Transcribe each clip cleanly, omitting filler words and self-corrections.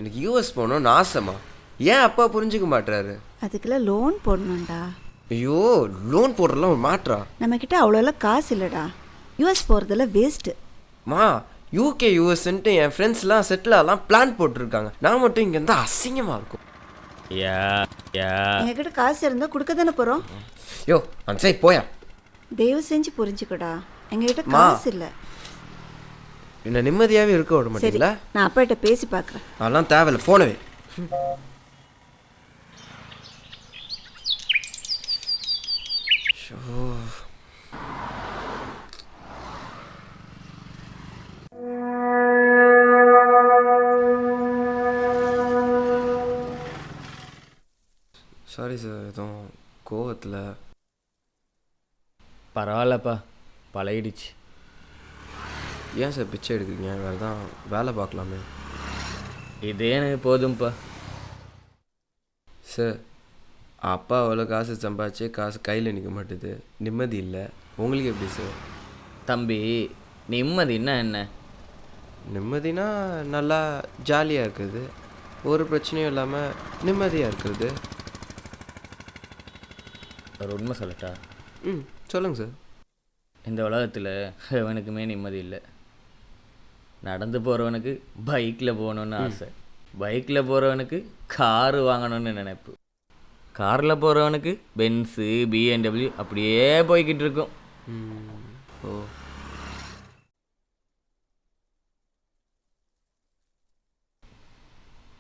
எனக்கு யூஎஸ் போகணும்னு ஆசைம்மா. ஏன் அப்பா புரிஞ்சுக்க மாட்டுறாரு? அதுக்கெல்லாம் லோன் போடணும்டா. ஐயோ, லோன் போடுறலாம் ஒரு மாற்றா? நம்மக்கிட்ட அவ்வளோலாம் காசு இல்லைடா. யூஎஸ் போகிறதெல்லாம் வேஸ்ட்டு. மா, யூகே யூஎஸ்ன்ட்டு என் ஃப்ரெண்ட்ஸ்லாம் செட்டில் ஆகலாம் பிளான் போட்டிருக்காங்க. நான் மட்டும் இங்கே இருந்தால் அசிங்கமாக இருக்கும். எங்ககிட்ட காசு இருந்தால் கொடுக்க தானே போகிறோம். யோ அந்த சைட் போயா. தயவு செஞ்சு புரிஞ்சுக்கடா, எங்ககிட்ட காசு இல்லை. என்ன நிம்மதியாகவே இருக்க விட சரி, மாட்டீங்களா? நான் அப்பாட்ட பேசி பார்க்குறேன். அதெல்லாம் தேவையில்லை, ஃபோனவே. சாரி சார், எதுவும் கோவத்தில். பரவாயில்லப்பா, பழகிடுச்சு. ஏன் சார் பிச்சை எடுக்கிறீங்க? வேறு தான் வேலை பார்க்கலாமே. இதே எனக்கு போதும்ப்பா. சார், அப்பா அவ்வளோ காசு சம்பாதிச்சு காசு கையில் நிற்க மாட்டேது, நிம்மதி இல்லை. உங்களுக்கு எப்படி சார்? தம்பி, நிம்மதின்னா என்ன? நிம்மதினா நல்லா ஜாலியாக இருக்குது, ஒரு பிரச்சனையும் இல்லாமல் நிம்மதியாக இருக்கிறது. ஒரு உண்மை சொல்லட்டா? சொல்லுங்கள் சார். இந்த உலகத்தில் எவனுக்குமே நிம்மதி இல்லை. நடந்து போகிறவனுக்கு பைக்கில் போகணுன்னு ஆசை, பைக்கில் போகிறவனுக்கு காரு வாங்கணும்னு நினைப்பு, காரில் போகிறவனுக்கு பென்ஸு BMW அப்படியே போய்கிட்டு இருக்கும். ஓ,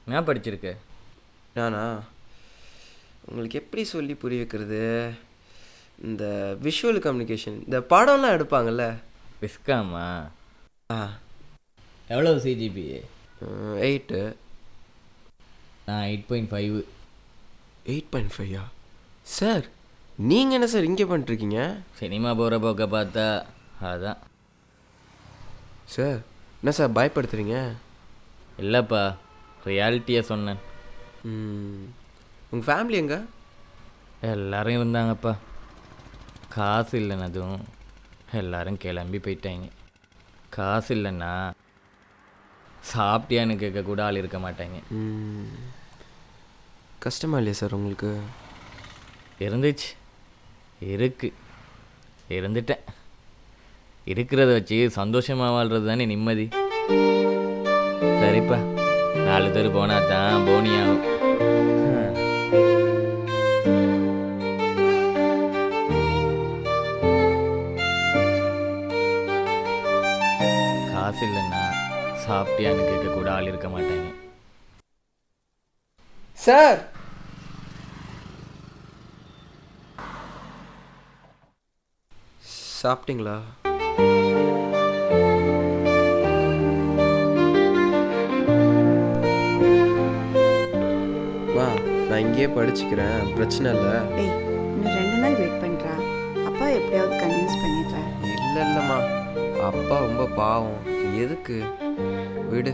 என்ன படிச்சிருக்க? நானா? உங்களுக்கு எப்படி சொல்லி புரிய வைக்கிறது? இந்த விஷுவல் கம்யூனிகேஷன், இந்த படம்லாம் எடுப்பாங்கள்ல. விஸ்காமா? ஆ, எவ்வளோ CGPA? 8. நான் 8.5. 8.5யா? சார், நீங்கள் என்ன சார் இங்கே பண்ணிட்டுருக்கீங்க? சினிமா போகிற போக்க பார்த்தா அதான். சார், என்ன சார் பயப்படுத்துறீங்க? இல்லைப்பா, ரியாலிட்டியை சொன்னேன். உங்கள் ஃபேமிலி எங்கே? எல்லாரும் இருந்தாங்கப்பா. காசு இல்லைன்னதும் எல்லாரும் கிளம்பி போயிட்டாங்க. காசு இல்லைன்னா சாப்பிட்டியான்னு கேட்க கூட ஆள் இருக்க மாட்டாங்க. கஷ்டமா இல்லையா சார் உங்களுக்கு? இருந்துச்சு, இருந்துட்டேன். இருக்கிறத வச்சு சந்தோஷமாக வாழ்கிறது தானே நிம்மதி. சரிப்பா, 4 பேர் போனால் தான் போனி ஆகும். காசு இல்லைன்னா சாப்பிட்டியான்னு கேட்க கூட ஆள் இருக்க மாட்டாங்க. சார், சாப்பிட்டீங்களா? வா, நான் இங்கேயே படிச்சுக்கிறேன், பிரச்சனை இல்லை. டேய், இன்னும் 2 நாள் வெயிட் பண்ணுறா. அப்பா எப்படியாவது கன்வின்ஸ் பண்ணிடுறா. இல்லைம்மா, அப்பா ரொம்ப பாவம், எதுக்கு? விடு.